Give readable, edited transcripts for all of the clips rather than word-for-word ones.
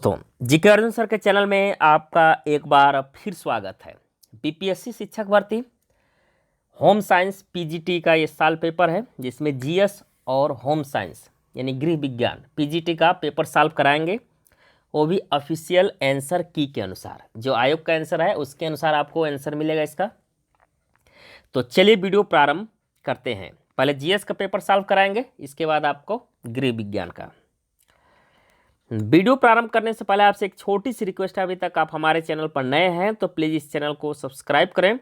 तो GK Arjun sir के channel में आपका एक बार फिर स्वागत है। बीपीएससी शिक्षक भर्ती होम साइंस पीजीटी का ये साल पेपर है, जिसमें जीएस और होम साइंस यानी गृह विज्ञान पीजीटी का पेपर सॉल्व कराएंगे, वो भी ऑफिशियल आंसर की के अनुसार। जो आयोग का आंसर है उसके अनुसार आपको आंसर मिलेगा इसका। तो चलिए वीडियो प्रारंभ करते हैं। पहले जीएस का पेपर सॉल्व कराएंगे, इसके बाद आपको गृह विज्ञान का। वीडियो प्रारंभ करने से पहले आपसे एक छोटी सी रिक्वेस्ट है, अभी तक आप हमारे चैनल पर नए हैं तो प्लीज़ इस चैनल को सब्सक्राइब करें।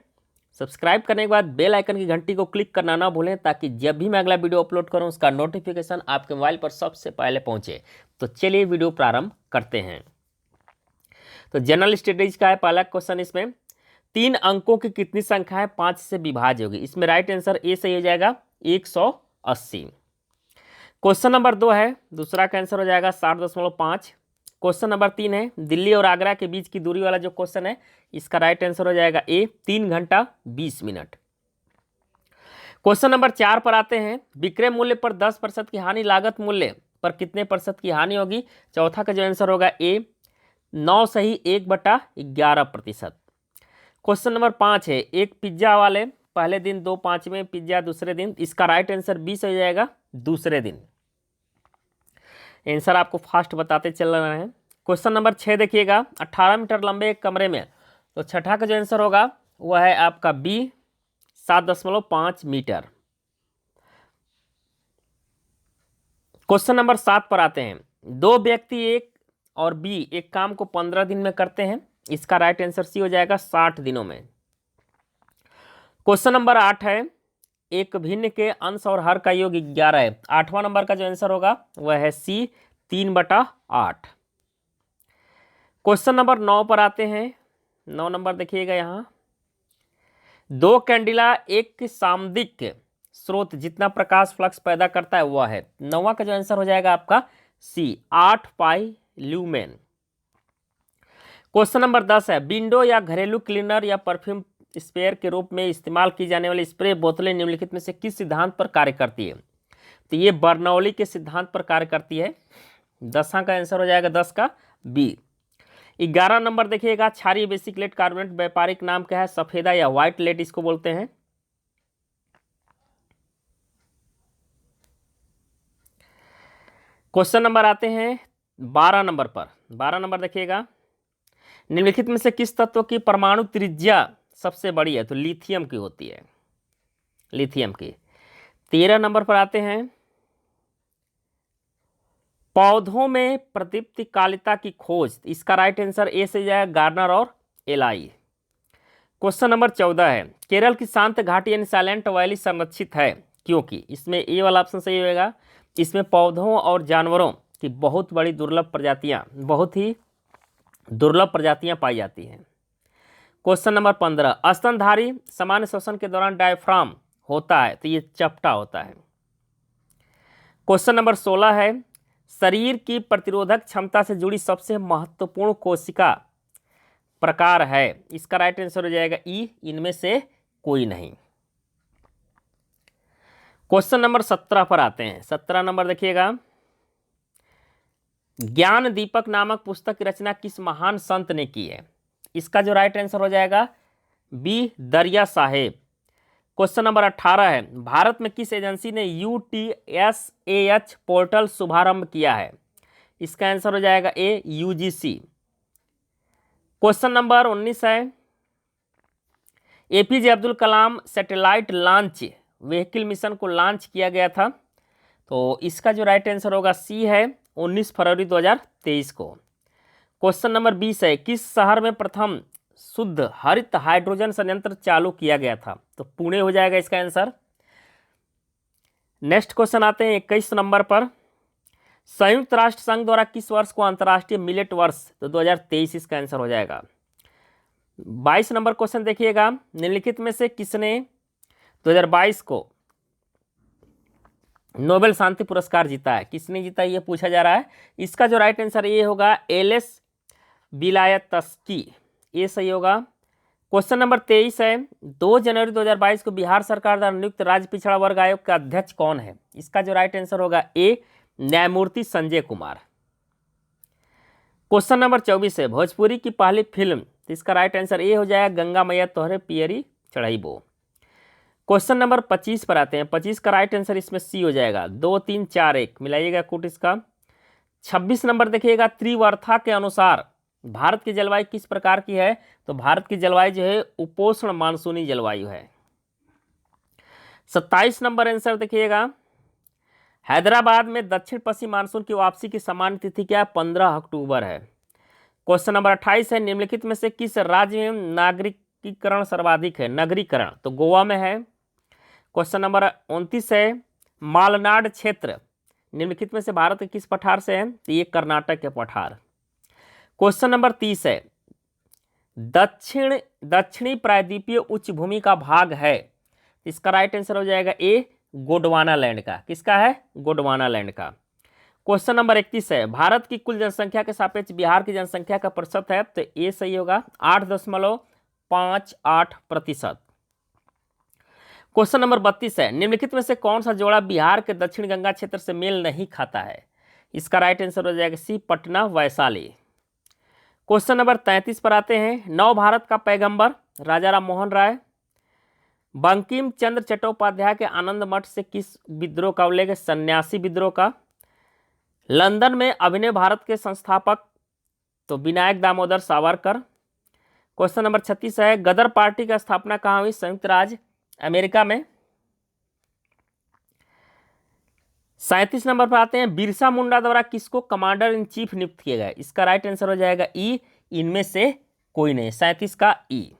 सब्सक्राइब करने के बाद बेल आइकन की घंटी को क्लिक करना ना भूलें, ताकि जब भी मैं अगला वीडियो अपलोड करूं उसका नोटिफिकेशन आपके मोबाइल पर सबसे पहले पहुंचे। तो चलिए वीडियो प्रारंभ करते हैं। तो जनरल स्टडीज का है पहला क्वेश्चन। इसमें 3 अंकों की कितनी संख्या है 5 से विभाज्य होगी। इसमें राइट आंसर ए सही हो जाएगा 180। क्वेश्चन नंबर 2 है, दूसरा का आंसर हो जाएगा 60.5। क्वेश्चन नंबर 3 है, दिल्ली और आगरा के बीच की दूरी वाला जो क्वेश्चन है, इसका राइट आंसर हो जाएगा ए 3 घंटा 20 मिनट। क्वेश्चन नंबर 4 पर आते हैं, विक्रय मूल्य पर 10% की हानि लागत मूल्य पर कितने % की हानि होगी। चौथा का जो आंसर होगा ए 9 सही 1/11%। क्वेश्चन नंबर 5 है, एक पिज्जा वाले पहले दिन 2 पाँचवें पिज्जा दूसरे दिन, इसका राइट आंसर बी हो जाएगा दूसरे दिन। आंसर आपको फास्ट बताते चल रहे हैं। क्वेश्चन नंबर 6 देखिएगा, 18 मीटर लंबे एक कमरे में, तो छठा का जो आंसर होगा वह है आपका बी 7.5 मीटर। क्वेश्चन नंबर 7 पर आते हैं, 2 व्यक्ति एक और बी एक काम को 15 दिन में करते हैं, इसका राइट आंसर सी हो जाएगा 60 दिनों में। क्वेश्चन नंबर 8 है, एक भिन्न के अंश और हर का योग 11 है। 8वां नंबर का जो आंसर होगा वह है सी 3/8। क्वेश्चन नंबर 9 पर आते हैं। 9 नंबर देखिएगा यहाँ, 2 कैंडिला एक सामदिक स्रोत जितना प्रकाश फ्लक्स पैदा करता है वह है। 9वां का जो आंसर हो जाएगा आपका सी 8 पाई ल्यूमेन। क्वेश्चन नंबर 10 है, विंडो या घरेलू क्लीनर या परफ्यूम स्प्रेयर के रूप में इस्तेमाल की जाने वाली स्प्रे बोतलें निम्नलिखित में से किस सिद्धांत पर कार्य करती है। तो ये बर्नौली के सिद्धांत पर कार्य करती है। 10 का आंसर हो जाएगा 10 का बी। 11 नंबर देखिएगा, क्षारीय बेसिकलेट कार्बोनेट व्यापारिक नाम क्या है। सफेदा या व्हाइट लेड इसको बोलते हैं। क्वेश्चन नंबर आते हैं 12 नंबर पर। 12 नंबर देखिएगा, निम्नलिखित में से किस तत्व की परमाणु त्रिज्या सबसे बड़ी है। तो लिथियम की होती है, लिथियम की। 13 नंबर पर आते हैं, पौधों में प्रदीप्तिकालिता की खोज, इसका राइट आंसर ए से जाएगा गार्डनर और एलाई। क्वेश्चन नंबर 14 है, केरल की शांत घाटी यानी साइलेंट वैली संरक्षित है क्योंकि। इसमें ए वाला ऑप्शन सही होगा। इसमें पौधों और जानवरों की बहुत ही दुर्लभ प्रजातियां पाई जाती हैं। क्वेश्चन नंबर 15, स्तनधारी सामान्य श्वसन के दौरान डायफ्राम होता है, तो ये चपटा होता है। क्वेश्चन नंबर 16 है, शरीर की प्रतिरोधक क्षमता से जुड़ी सबसे महत्वपूर्ण कोशिका प्रकार है, इसका राइट आंसर हो जाएगा ई, इनमें से कोई नहीं। क्वेश्चन नंबर 17 पर आते हैं। 17 नंबर देखिएगा, ज्ञान दीपक नामक पुस्तक की रचना किस महान संत ने की है। इसका जो राइट आंसर हो जाएगा बी दरिया साहेब। क्वेश्चन नंबर 18 है, भारत में किस एजेंसी ने UTSAH पोर्टल शुभारंभ किया है। इसका आंसर हो जाएगा ए UGC। क्वेश्चन नंबर 19 है, APJ Abdul Kalam satellite launch vehicle mission को लॉन्च किया गया था, तो इसका जो राइट आंसर होगा सी है 19 फरवरी 2023 को। क्वेश्चन नंबर 20 है, किस शहर में प्रथम शुद्ध हरित हाइड्रोजन संयंत्र चालू किया गया था। तो पुणे हो जाएगा इसका आंसर। नेक्स्ट क्वेश्चन आते हैं 21 नंबर पर, संयुक्त राष्ट्र संघ द्वारा किस वर्ष को अंतर्राष्ट्रीय मिलेट वर्ष। तो 2023 इसका आंसर हो जाएगा। 22 नंबर क्वेश्चन देखिएगा, निम्नलिखित में से किसने 2022 को नोबेल शांति पुरस्कार जीता है। किसने जीता ये पूछा जा रहा है। इसका जो राइट आंसर ये होगा एलेस विलायतस्की, ये सही होगा। क्वेश्चन नंबर 23 है, 2 जनवरी 2022 को बिहार सरकार द्वारा नियुक्त राज्य पिछड़ा वर्ग आयोग का अध्यक्ष कौन है। इसका जो राइट आंसर होगा ए न्यायमूर्ति संजय कुमार। क्वेश्चन नंबर 24 है, भोजपुरी की पहली फिल्म, तो इसका राइट आंसर ए हो जाएगा, गंगा मैया तोहरे पियरी चढ़ाईबो। क्वेश्चन नंबर 25 पर आते हैं। 25 का राइट आंसर इसमें सी हो जाएगा, 2 3 4 1 मिलाइएगा कूट इसका। 26 नंबर देखिएगा, त्रिवर्था के अनुसार भारत की जलवायु किस प्रकार की है, तो भारत की जलवायु जो है उपोष्ण मानसूनी जलवायु है। 27 नंबर आंसर देखिएगा, हैदराबाद में दक्षिण पश्चिम मानसून की वापसी की सामान्य तिथि क्या है, 15 अक्टूबर है। क्वेश्चन नंबर 28 है, निम्नलिखित में से किस राज्य में नागरिकीकरण सर्वाधिक है, नगरीकरण, तो गोवा में है। क्वेश्चन नंबर 29 है, मालनाड क्षेत्र निम्नलिखित में से भारत के किस पठार से है, तो ये कर्नाटक के पठार। क्वेश्चन नंबर 30 है, दक्षिणी प्रायद्वीपीय उच्च भूमि का भाग है, इसका राइट आंसर हो जाएगा ए, गोंडवाना लैंड का। किसका है, गोंडवाना लैंड का। क्वेश्चन नंबर 31 है, भारत की कुल जनसंख्या के सापेक्ष बिहार की जनसंख्या का प्रतिशत है, तो ए सही होगा, 8.58%। क्वेश्चन नंबर 32 है, निम्नलिखित में से कौन सा जोड़ा बिहार के दक्षिण गंगा क्षेत्र से मेल नहीं खाता है, इसका राइट आंसर हो जाएगा सी, पटना वैशाली। क्वेश्चन नंबर 33 पर आते हैं, नव भारत का पैगंबर राजा राम मोहन राय, बंकिम चंद्र चट्टोपाध्याय के आनंद मठ से किस विद्रोह का उल्लेख है, सन्यासी विद्रोह का। लंदन में अभिनव भारत के संस्थापक, तो विनायक दामोदर सावरकर। क्वेश्चन नंबर 36 है, गदर पार्टी की स्थापना कहाँ हुई, संयुक्त राज्य अमेरिका में। 37 नंबर पर आते हैं, बिरसा मुंडा द्वारा किसको कमांडर इन चीफ नियुक्त किया गया, इसका राइट आंसर हो जाएगा ई, इनमें से कोई नहीं, 37 का ई।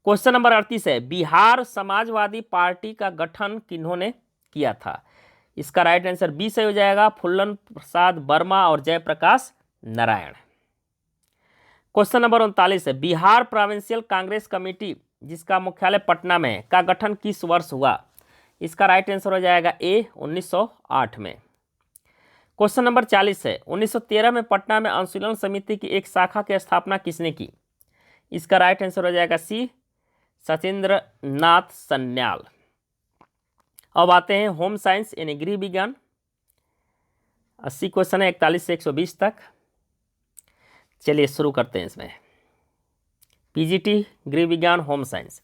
क्वेश्चन नंबर 38 है, बिहार समाजवादी पार्टी का गठन किन्होंने किया था, इसका राइट आंसर बी से हो जाएगा, फुल्लन प्रसाद वर्मा और जयप्रकाश नारायण। क्वेश्चन नंबर 39 है, बिहार प्रोविंशियल कांग्रेस कमेटी जिसका मुख्यालय पटना में है का गठन किस वर्ष हुआ, इसका राइट आंसर हो जाएगा ए, 1908 में। क्वेश्चन नंबर 40 है, 1913 में पटना में अनुशीलन समिति की एक शाखा की स्थापना किसने की, इसका राइट आंसर हो जाएगा सी, सत्येंद्र नाथ सन्याल। अब आते हैं होम साइंस यानी गृह विज्ञान। 80 क्वेश्चन है, 41 से 120 तक। चलिए शुरू करते हैं इसमें। पीजीटी गृह विज्ञान होम साइंस।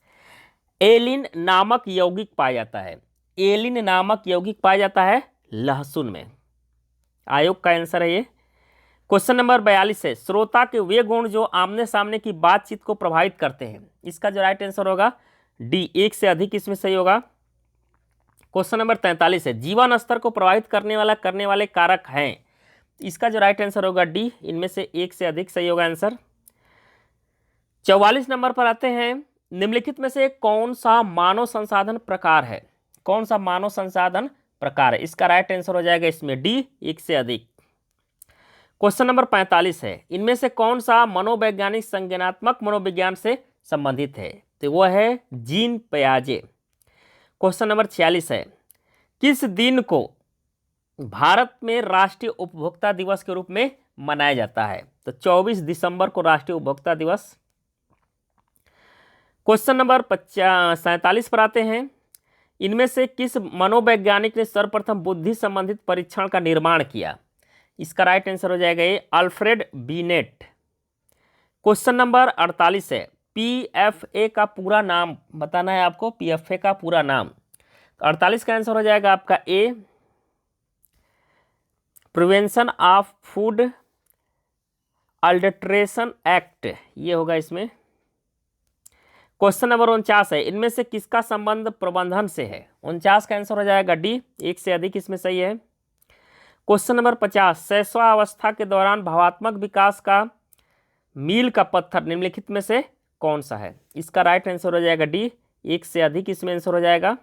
एलिन नामक यौगिक पाया जाता है, एलिन नामक यौगिक पाया जाता है लहसुन में। आयोग का आंसर है ये। क्वेश्चन नंबर 42 है, श्रोता के वे गुण जो आमने सामने की बातचीत को प्रभावित करते हैं, इसका जो राइट आंसर होगा डी, एक से अधिक इसमें सही होगा। क्वेश्चन नंबर 43 है, जीवन स्तर को प्रभावित करने वाले कारक हैं, इसका जो राइट आंसर होगा डी, इनमें से एक से अधिक सही होगा आंसर। 44 नंबर पर आते हैं, निम्नलिखित में से कौन सा मानव संसाधन प्रकार है, कौन सा मानव संसाधन प्रकार है, इसका राइट आंसर हो जाएगा इसमें डी, एक से अधिक। क्वेश्चन नंबर 45 है, इनमें से कौन सा मनोवैज्ञानिक संज्ञानात्मक मनोविज्ञान से संबंधित है, तो वह है जीन पियाजे। क्वेश्चन नंबर 46 है, किस दिन को भारत में राष्ट्रीय उपभोक्ता दिवस के रूप में मनाया जाता है, तो 24 दिसंबर को राष्ट्रीय उपभोक्ता दिवस। क्वेश्चन नंबर 47 पर आते हैं, इनमें से किस मनोवैज्ञानिक ने सर्वप्रथम बुद्धि संबंधित परीक्षण का निर्माण किया, इसका राइट आंसर हो जाएगा ये, अल्फ्रेड बीनेट। क्वेश्चन नंबर 48 है, पीएफए का पूरा नाम बताना है आपको, पीएफए का पूरा नाम। तो 48 का आंसर हो जाएगा आपका A, prevention of food adulteration act, ये होगा इसमें। क्वेश्चन नंबर 49 है, इनमें से किसका संबंध प्रबंधन से है, 49 का आंसर हो जाएगा डी, एक से अधिक इसमें सही है। क्वेश्चन नंबर 50, शैशवावस्था के दौरान भावात्मक विकास का मील का पत्थर निम्नलिखित में से कौन सा है, इसका राइट आंसर हो जाएगा डी, एक से अधिक इसमें आंसर हो जाएगा।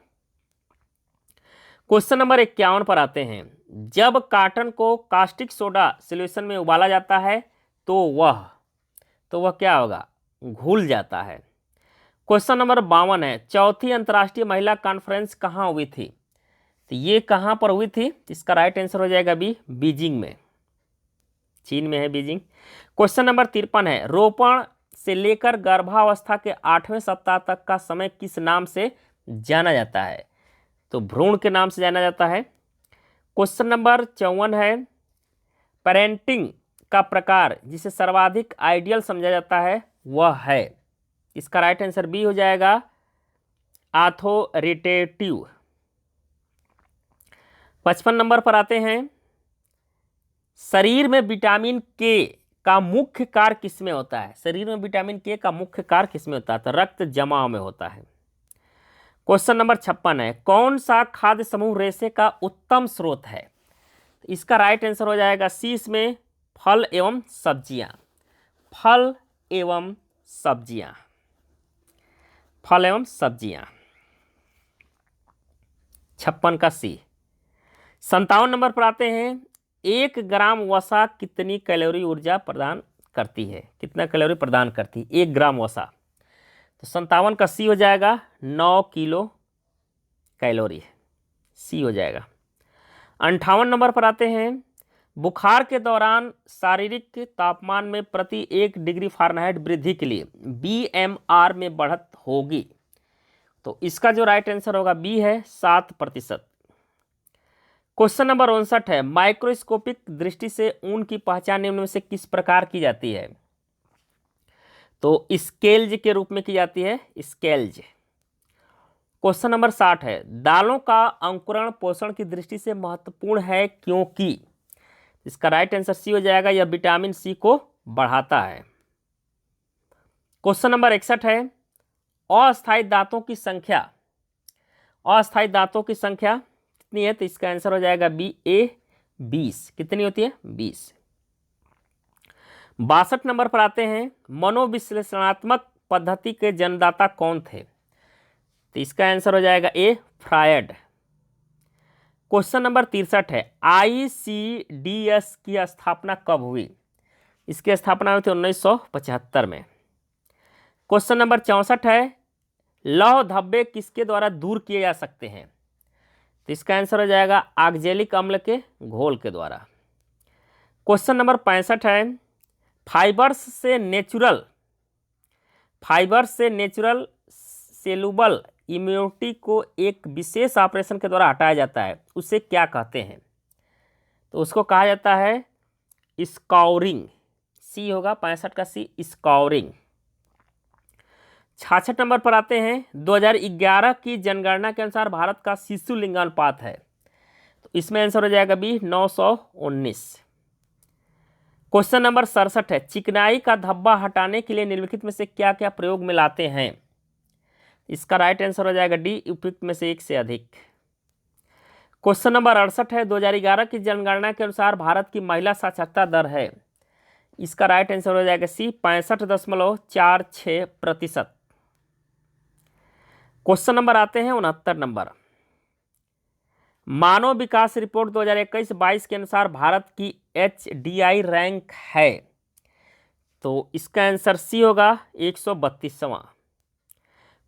क्वेश्चन नंबर 51 पर आते हैं, जब कॉटन को कास्टिक सोडा सॉल्यूशन में उबाला जाता है तो वह क्या होगा, घुल जाता है। क्वेश्चन नंबर 52 है, चौथी अंतर्राष्ट्रीय महिला कॉन्फ्रेंस कहाँ हुई थी, तो ये कहाँ पर हुई थी, इसका राइट आंसर हो जाएगा बी, बीजिंग में, चीन में है बीजिंग। क्वेश्चन नंबर 53 है, रोपण से लेकर गर्भावस्था के 8वें सप्ताह तक का समय किस नाम से जाना जाता है, तो भ्रूण के नाम से जाना जाता है। क्वेश्चन नंबर 54 है, पेरेंटिंग का प्रकार जिसे सर्वाधिक आइडियल समझा जाता है वह है, इसका राइट आंसर बी हो जाएगा ऑथोरिटेटिव। 55 नंबर पर आते हैं, शरीर में विटामिन के का मुख्य कार्य किसमें होता है? शरीर में विटामिन के का मुख्य कार्य किसमें होता है? तो रक्त जमाव में होता है। क्वेश्चन नंबर 56 है, कौन सा खाद्य समूह रेशे का उत्तम स्रोत है? इसका राइट आंसर हो जाएगा सी, इसमें फल एवं सब्जियां। फल एवं सब्जियां, फल एवं सब्जियां, 56 का सी। 57 नंबर पर आते हैं, 1 ग्राम वसा कितनी कैलोरी ऊर्जा प्रदान करती है? कितना कैलोरी प्रदान करती है 1 ग्राम वसा? तो 57 का सी हो जाएगा 9 किलो कैलोरी, सी हो जाएगा। 58 नंबर पर आते हैं, बुखार के दौरान शारीरिक तापमान में प्रति 1 डिग्री फ़ारेनहाइट वृद्धि के लिए BMR में बढ़त होगी। तो इसका जो राइट आंसर होगा बी है 7%। क्वेश्चन नंबर 59 है, माइक्रोस्कोपिक दृष्टि से ऊन की पहचान निम्न में से किस प्रकार की जाती है? तो स्केल्ज के रूप में की जाती है, स्केल्ज। क्वेश्चन नंबर 60 है, दालों का अंकुरण पोषण की दृष्टि से महत्वपूर्ण है क्योंकि? इसका राइट आंसर सी हो जाएगा, यह विटामिन सी को बढ़ाता है। क्वेश्चन नंबर 61 है, अस्थायी दांतों की संख्या, अस्थायी दांतों की संख्या कितनी है? तो इसका आंसर हो जाएगा बी ए 20। कितनी होती है? 20। 62 नंबर पर आते हैं, मनोविश्लेषणात्मक पद्धति के जन्मदाता कौन थे? तो इसका आंसर हो जाएगा ए फ्रायड। क्वेश्चन नंबर 63 है, ICDS की स्थापना कब हुई? इसकी स्थापना हुई थी 1975 में। क्वेश्चन नंबर 64 है, लौह धब्बे किसके द्वारा दूर किए जा सकते हैं? तो इसका आंसर हो जाएगा ऑक्जेलिक अम्ल के घोल के द्वारा। क्वेश्चन नंबर 65 है, फाइबर्स से नेचुरल सेलुबल इम्यूनिटी को एक विशेष ऑपरेशन के द्वारा हटाया जाता है, उसे क्या कहते हैं? तो उसको कहा जाता है स्कॉरिंग, सी होगा 65 का सी, स्कॉरिंग। 66 नंबर पर आते हैं, 2011 की जनगणना के अनुसार भारत का शिशु लिंगानुपात है, तो इसमें आंसर हो जाएगा बी 919। क्वेश्चन नंबर 67 है, चिकनाई का धब्बा हटाने के लिए निम्नलिखित में से क्या क्या प्रयोग में लाते हैं? इसका राइट आंसर हो जाएगा डी, उपयुक्त में से एक से अधिक। क्वेश्चन नंबर 68 है, 2011 की जनगणना के अनुसार भारत की महिला साक्षरता दर है, इसका राइट आंसर हो जाएगा सी 65.46%। क्वेश्चन नंबर आते हैं 69 नंबर, मानव विकास रिपोर्ट 2021-22 के अनुसार भारत की HDI रैंक है, तो इसका आंसर सी होगा 132वां।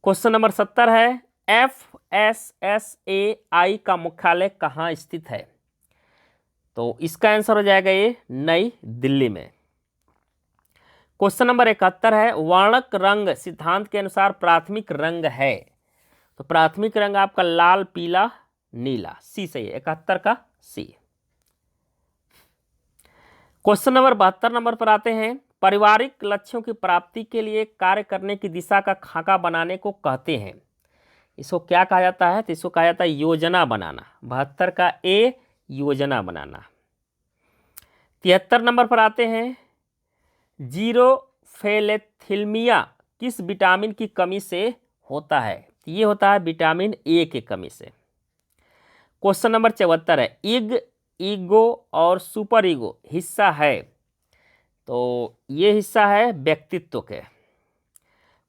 क्वेश्चन नंबर 70 है, FSSAI का मुख्यालय कहाँ स्थित है? तो इसका आंसर हो जाएगा ये नई दिल्ली में। क्वेश्चन नंबर 71 है, वर्णक रंग सिद्धांत के अनुसार प्राथमिक रंग है, तो प्राथमिक रंग आपका लाल, पीला, नीला, सी सही है, 71 का सी। क्वेश्चन नंबर 72 नंबर पर आते हैं, पारिवारिक लक्ष्यों की प्राप्ति के लिए कार्य करने की दिशा का खाका बनाने को कहते हैं, इसको क्या कहा जाता है? तो इसको कहा जाता है योजना बनाना। 72 का ए, योजना बनाना। 73 नंबर पर आते हैं, जीरोफेलेथिल्मिया किस विटामिन की कमी से होता है? ये होता है विटामिन ए की कमी से। क्वेश्चन नंबर 74 है, इग, ईगो और सुपर ईगो हिस्सा है, तो ये हिस्सा है व्यक्तित्व के।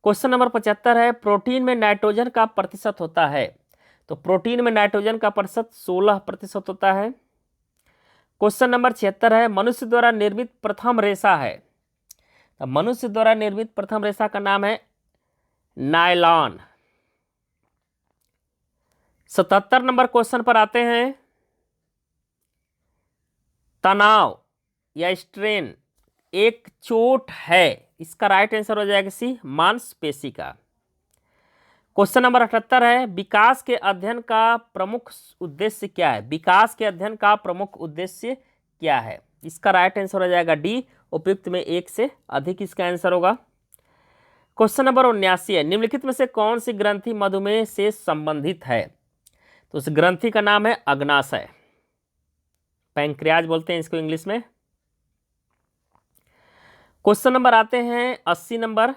क्वेश्चन नंबर 75 है, प्रोटीन में नाइट्रोजन का प्रतिशत होता है, तो प्रोटीन में नाइट्रोजन का प्रतिशत 16% होता है। क्वेश्चन नंबर 76 है, मनुष्य द्वारा निर्मित प्रथम रेशा है, तो मनुष्य द्वारा निर्मित प्रथम रेशा का नाम है नायलॉन। 77 नंबर क्वेश्चन पर आते हैं, तनाव या स्ट्रेन एक चोट है, इसका राइट आंसर हो जाएगा सी मांसपेशी का। क्वेश्चन नंबर 78 है, विकास के अध्ययन का प्रमुख उद्देश्य क्या है? विकास के अध्ययन का प्रमुख उद्देश्य क्या है? इसका राइट आंसर हो जाएगा डी, उपयुक्त में एक से अधिक इसका आंसर होगा। क्वेश्चन नंबर 79 है, निम्नलिखित में से कौन सी ग्रंथि मधुमेह से संबंधित है? तो उस ग्रंथि का नाम है अग्नाशय, पैंक्रियाज बोलते हैं इसको इंग्लिश में। क्वेश्चन नंबर आते हैं 80 नंबर,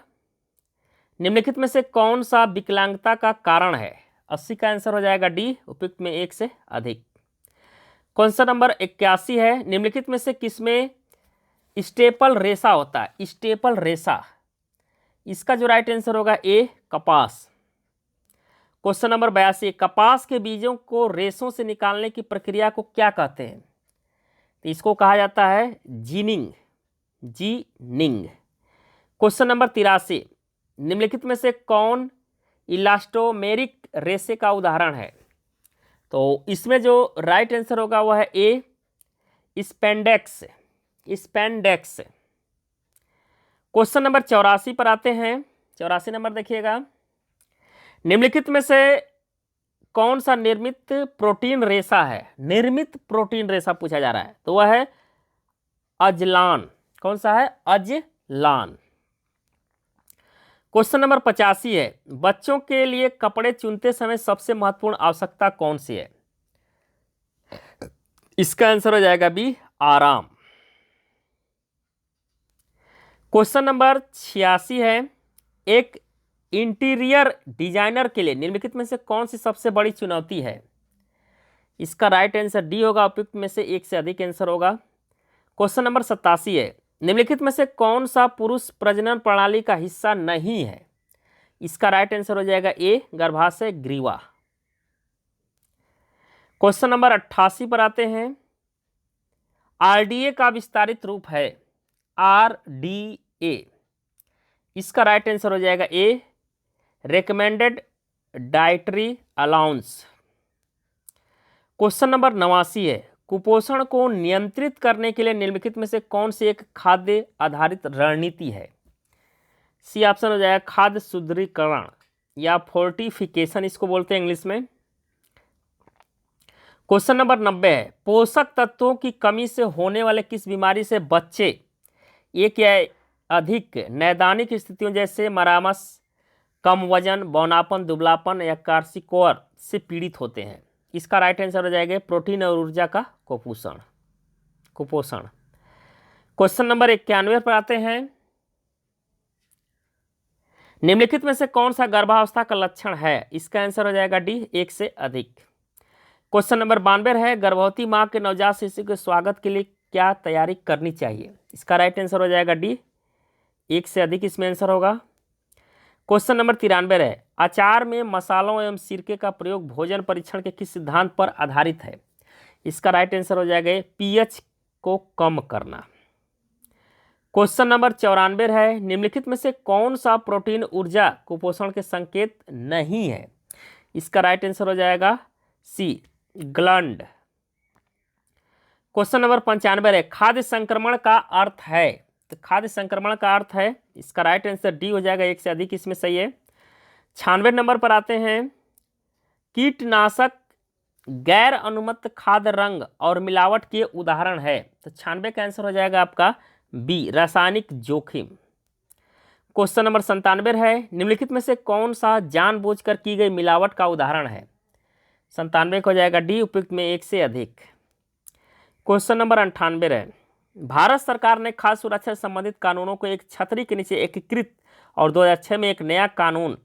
निम्नलिखित में से कौन सा विकलांगता का कारण है? 80 का आंसर हो जाएगा डी, उपयुक्त में एक से अधिक। क्वेश्चन नंबर 81 है, निम्नलिखित में से किसमें स्टेपल रेशा होता है? स्टेपल रेशा, इसका जो राइट आंसर होगा ए, कपास। क्वेश्चन नंबर 82, कपास के बीजों को रेशों से निकालने की प्रक्रिया को क्या कहते हैं? तो इसको कहा जाता है जीनिंग, जीनिंग। क्वेश्चन नंबर 83, निम्नलिखित में से कौन इलास्टोमेरिक रेशे का उदाहरण है? तो इसमें जो राइट आंसर होगा वह है ए, स्पेंडेक्स, स्पेंडेक्स। क्वेश्चन नंबर 84 पर आते हैं। 84 नंबर देखिएगा, निम्नलिखित में से कौन सा निर्मित प्रोटीन रेशा है? निर्मित प्रोटीन रेशा पूछा जा रहा है, तो वह है अजलान। कौन सा है? अजलान। क्वेश्चन नंबर 85 है, बच्चों के लिए कपड़े चुनते समय सबसे महत्वपूर्ण आवश्यकता कौन सी है? इसका आंसर हो जाएगा बी, आराम। क्वेश्चन नंबर 86 है, एक इंटीरियर डिजाइनर के लिए निम्नलिखित में से कौन सी सबसे बड़ी चुनौती है? इसका राइट आंसर डी होगा, उपयुक्त में से एक से अधिक आंसर होगा। क्वेश्चन नंबर 87 है, निम्नलिखित में से कौन सा पुरुष प्रजनन प्रणाली का हिस्सा नहीं है? इसका राइट आंसर हो जाएगा ए, गर्भाशय, ग्रीवा। क्वेश्चन नंबर 88 पर आते हैं, आरडीए का विस्तारित रूप है आरडीए, इसका राइट आंसर हो जाएगा A, recommended dietary allowance. Question number 89 है, कुपोषण को नियंत्रित करने के लिए निम्नलिखित में से कौन सी एक खाद्य आधारित रणनीति है? सी ऑप्शन हो जाएगा खाद्य सुदृढ़ीकरण या फोर्टिफिकेशन, इसको बोलते हैं इंग्लिश में। क्वेश्चन नंबर 90 है, पोषक तत्वों की कमी से होने वाले किस बीमारी से बच्चे एक या अधिक नैदानिक स्थितियों जैसे मरामस, कम वजन, बौनापन, दुबलापन या कार्सिकोर से पीड़ित होते हैं? इसका राइट आंसर हो जाएगा प्रोटीन और ऊर्जा का कुपोषण, कुपोषण। क्वेश्चन नंबर 91 पर आते हैं, निम्नलिखित में से कौन सा गर्भावस्था का लक्षण है? इसका आंसर हो जाएगा डी, एक से अधिक। क्वेश्चन नंबर 92 है, गर्भवती मां के नवजात शिशु के स्वागत के लिए क्या तैयारी करनी चाहिए? इसका राइट आंसर हो जाएगा डी, एक से अधिक इसमें आंसर होगा। क्वेश्चन नंबर 93 है, अचार में मसालों एवं सिरके का प्रयोग भोजन परीक्षण के किस सिद्धांत पर आधारित है? इसका राइट आंसर हो जाएगा पीएच को कम करना। क्वेश्चन नंबर 94 है, निम्नलिखित में से कौन सा प्रोटीन ऊर्जा कुपोषण के संकेत नहीं है? इसका राइट आंसर हो जाएगा सी, ग्लैंड। क्वेश्चन नंबर 95 है, खाद्य संक्रमण का अर्थ है? तो खाद्य संक्रमण का अर्थ है, इसका राइट आंसर डी हो जाएगा, एक से अधिक इसमें सही है। 96 नंबर पर आते हैं, कीटनाशक गैर अनुमत खाद्य रंग और मिलावट के उदाहरण है? तो 96 का आंसर हो जाएगा आपका बी, रासायनिक जोखिम। क्वेश्चन नंबर 97 है, निम्नलिखित में से कौन सा जानबूझकर की गई मिलावट का उदाहरण है? 97 हो जाएगा डी, उपयुक्त में एक से अधिक। क्वेश्चन नंबर 98 है, भारत सरकार ने खाद्य सुरक्षा से संबंधित कानूनों को एक छतरी के नीचे एकीकृत और 2006 में एक नया कानून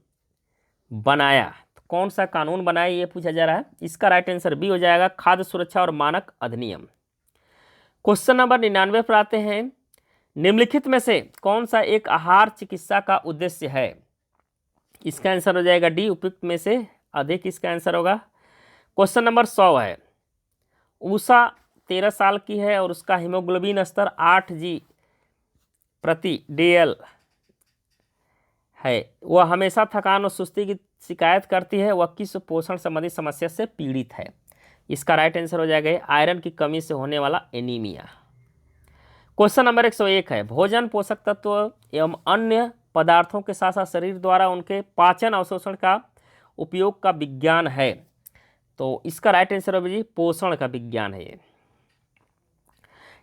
बनाया। तो कौन सा कानून बनाया ये पूछा जा रहा है। इसका राइट आंसर बी हो जाएगा, खाद्य सुरक्षा और मानक अधिनियम। क्वेश्चन नंबर 99 पर आते हैं, निम्नलिखित में से कौन सा एक आहार चिकित्सा का उद्देश्य है? इसका आंसर हो जाएगा डी, उपयुक्त में से अधिक इसका आंसर होगा। क्वेश्चन नंबर 100 है, उषा 13 साल की है और उसका हीमोग्लोबिन स्तर 8g/dl है। वह हमेशा थकान और सुस्ती की शिकायत करती है। वह किस पोषण संबंधी समस्या से पीड़ित है? इसका राइट आंसर हो जाएगा आयरन की कमी से होने वाला एनीमिया। क्वेश्चन नंबर 101 है, भोजन पोषक तत्व एवं अन्य पदार्थों के साथ साथ शरीर द्वारा उनके पाचन अवशोषण का उपयोग का विज्ञान है। तो इसका राइट आंसर होगा जी, पोषण का विज्ञान है ये।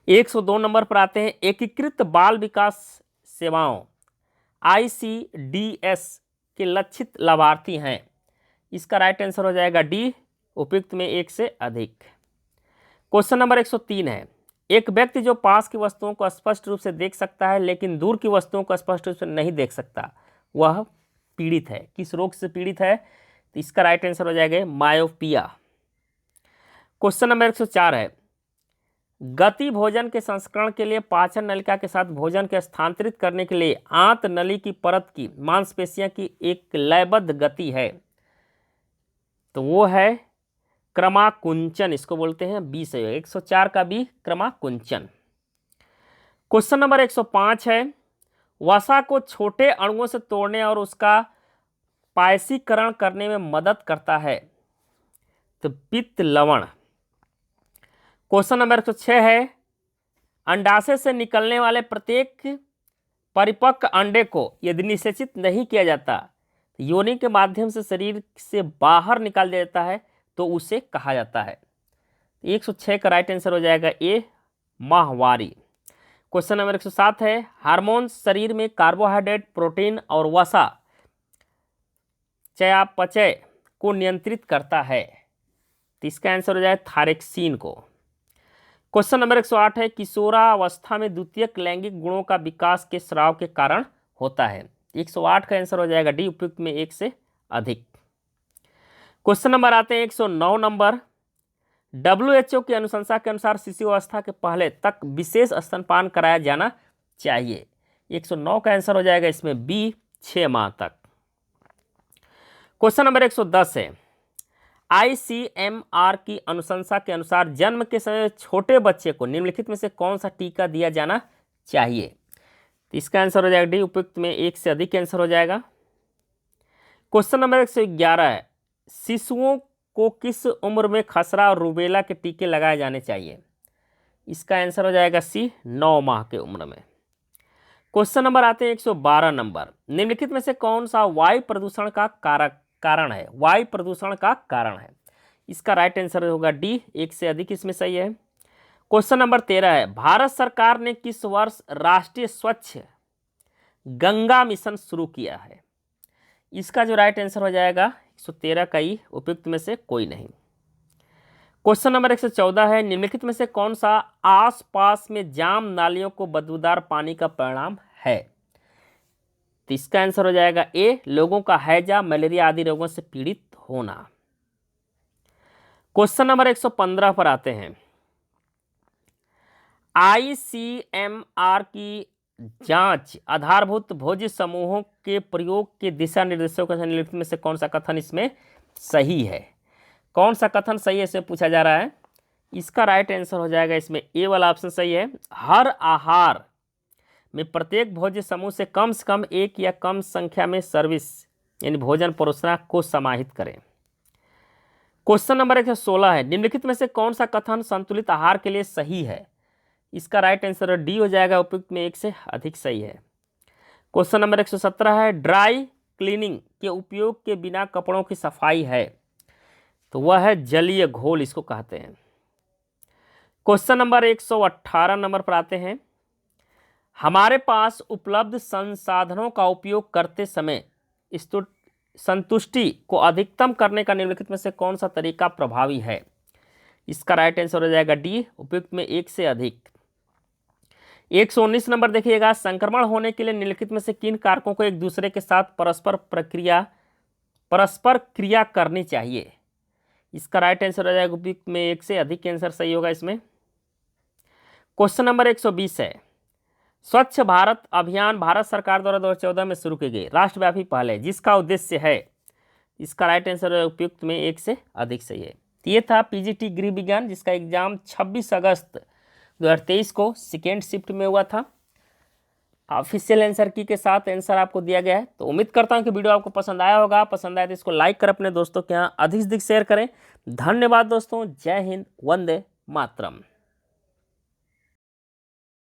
102 नंबर पर आते हैं, एकीकृत बाल विकास सेवाओं ICDS के लक्षित लाभार्थी हैं। इसका राइट आंसर हो जाएगा डी, उपयुक्त में एक से अधिक। क्वेश्चन नंबर 103 है, एक व्यक्ति जो पास की वस्तुओं को स्पष्ट रूप से देख सकता है लेकिन दूर की वस्तुओं को स्पष्ट रूप से नहीं देख सकता, वह पीड़ित है। किस रोग से पीड़ित है? तो इसका राइट आंसर हो जाएगा मायोपिया। क्वेश्चन नंबर 104 है, गति भोजन के संस्करण के लिए पाचन नलिका के साथ भोजन के स्थानांतरित करने के लिए आंत नली की परत की मांसपेशियों की एक लयबद्ध गति है, तो वो है क्रमाकुंचन, इसको बोलते हैं बी से। 104 का बी क्रमाकुंचन। क्वेश्चन नंबर 105 है, वसा को छोटे अणुओं से तोड़ने और उसका पायसीकरण करने में मदद करता है, तो पित्त लवण। क्वेश्चन नंबर 106 है, अंडाशय से निकलने वाले प्रत्येक परिपक्व अंडे को यदि निषेचित नहीं किया जाता, योनि के माध्यम से शरीर से बाहर निकाल दिया जाता है, तो उसे कहा जाता है। 106 का राइट आंसर हो जाएगा ए, माहवारी। क्वेश्चन नंबर 107 है, हार्मोन शरीर में कार्बोहाइड्रेट, प्रोटीन और वसा चयापचय को नियंत्रित करता है, तो इसका आंसर हो जाएगा थायरोक्सिन को। क्वेश्चन नंबर 108 है, किशोरावस्था में द्वितीयक लैंगिक गुणों का विकास के स्राव के कारण होता है। 108 का आंसर हो जाएगा डी, उपयुक्त में एक से अधिक। क्वेश्चन नंबर आते हैं 109 नंबर, WHO की अनुशंसा के अनुसार शिशु अवस्था के पहले तक विशेष स्तनपान कराया जाना चाहिए। 109 का आंसर हो जाएगा इसमें बी, 6 माह तक। क्वेश्चन नंबर 110 है, ICMR की अनुशंसा के अनुसार जन्म के समय छोटे बच्चे को निम्नलिखित में से कौन सा टीका दिया जाना चाहिए, तो इसका आंसर हो जाएगा डी, उपयुक्त में एक से अधिक आंसर हो जाएगा। क्वेश्चन नंबर 111 है, शिशुओं को किस उम्र में खसरा और रूबेला के टीके लगाए जाने चाहिए, इसका आंसर हो जाएगा सी, 9 माह के उम्र में। क्वेश्चन नंबर आते हैं 112 नंबर, निम्नलिखित में से कौन सा वायु प्रदूषण का कारण है, वायु प्रदूषण का कारण है, इसका राइट आंसर होगा डी, एक से अधिक इसमें सही है। क्वेश्चन नंबर 13 है, भारत सरकार ने किस वर्ष राष्ट्रीय स्वच्छ गंगा मिशन शुरू किया है, इसका जो राइट आंसर हो जाएगा 113 का ही, उपयुक्त में से कोई नहीं। क्वेश्चन नंबर 114 है, निम्नलिखित में से कौन सा आसपास में जाम नालियों को बदबूदार पानी का परिणाम है, तो इसका आंसर हो जाएगा ए, लोगों का हैजा, मलेरिया आदि रोगों से पीड़ित होना। क्वेश्चन नंबर 115 पर आते हैं, ICMR की जांच आधारभूत भोज्य समूहों के प्रयोग के दिशा निर्देशों के निम्नलिखित में से कौन सा कथन इसमें सही है, कौन सा कथन सही है इसे पूछा जा रहा है। इसका राइट आंसर हो जाएगा इसमें ए वाला ऑप्शन सही है, हर आहार में प्रत्येक भोज्य समूह से कम एक या कम संख्या में सर्विस यानी भोजन परोसना को समाहित करें। क्वेश्चन नंबर 116 है, निम्नलिखित में से कौन सा कथन संतुलित आहार के लिए सही है, इसका राइट आंसर डी हो जाएगा, उपयुक्त में एक से अधिक सही है। क्वेश्चन नंबर 117 है, ड्राई क्लीनिंग के उपयोग के बिना कपड़ों की सफाई है, तो वह है जलीय घोल, इसको कहते हैं। क्वेश्चन नंबर 118 नंबर पर आते हैं, हमारे पास उपलब्ध संसाधनों का उपयोग करते समय संतुष्टि को अधिकतम करने का निम्नलिखित में से कौन सा तरीका प्रभावी है, इसका राइट आंसर हो जाएगा डी, उपयुक्त में एक से अधिक। 119 नंबर देखिएगा, संक्रमण होने के लिए निम्नलिखित में से किन कारकों को एक दूसरे के साथ परस्पर क्रिया करनी चाहिए, इसका राइट आंसर हो जाएगा उपयुक्त में एक से अधिक आंसर सही होगा इसमें। क्वेश्चन नंबर 120 है, स्वच्छ भारत अभियान भारत सरकार द्वारा 2014 में शुरू की गई राष्ट्रव्यापी पहल है जिसका उद्देश्य है, इसका राइट आंसर उपयुक्त में एक से अधिक सही है। ये था पीजीटी गृह विज्ञान जिसका एग्जाम 26 अगस्त 2023 को सेकेंड शिफ्ट में हुआ था। ऑफिशियल आंसर की के साथ आंसर आपको दिया गया है, तो उम्मीद करता हूं कि वीडियो आपको पसंद आया होगा। पसंद आया तो इसको लाइक कर अपने दोस्तों के यहाँ अधिक से अधिक शेयर करें। धन्यवाद दोस्तों, जय हिंद, वंदे मातरम।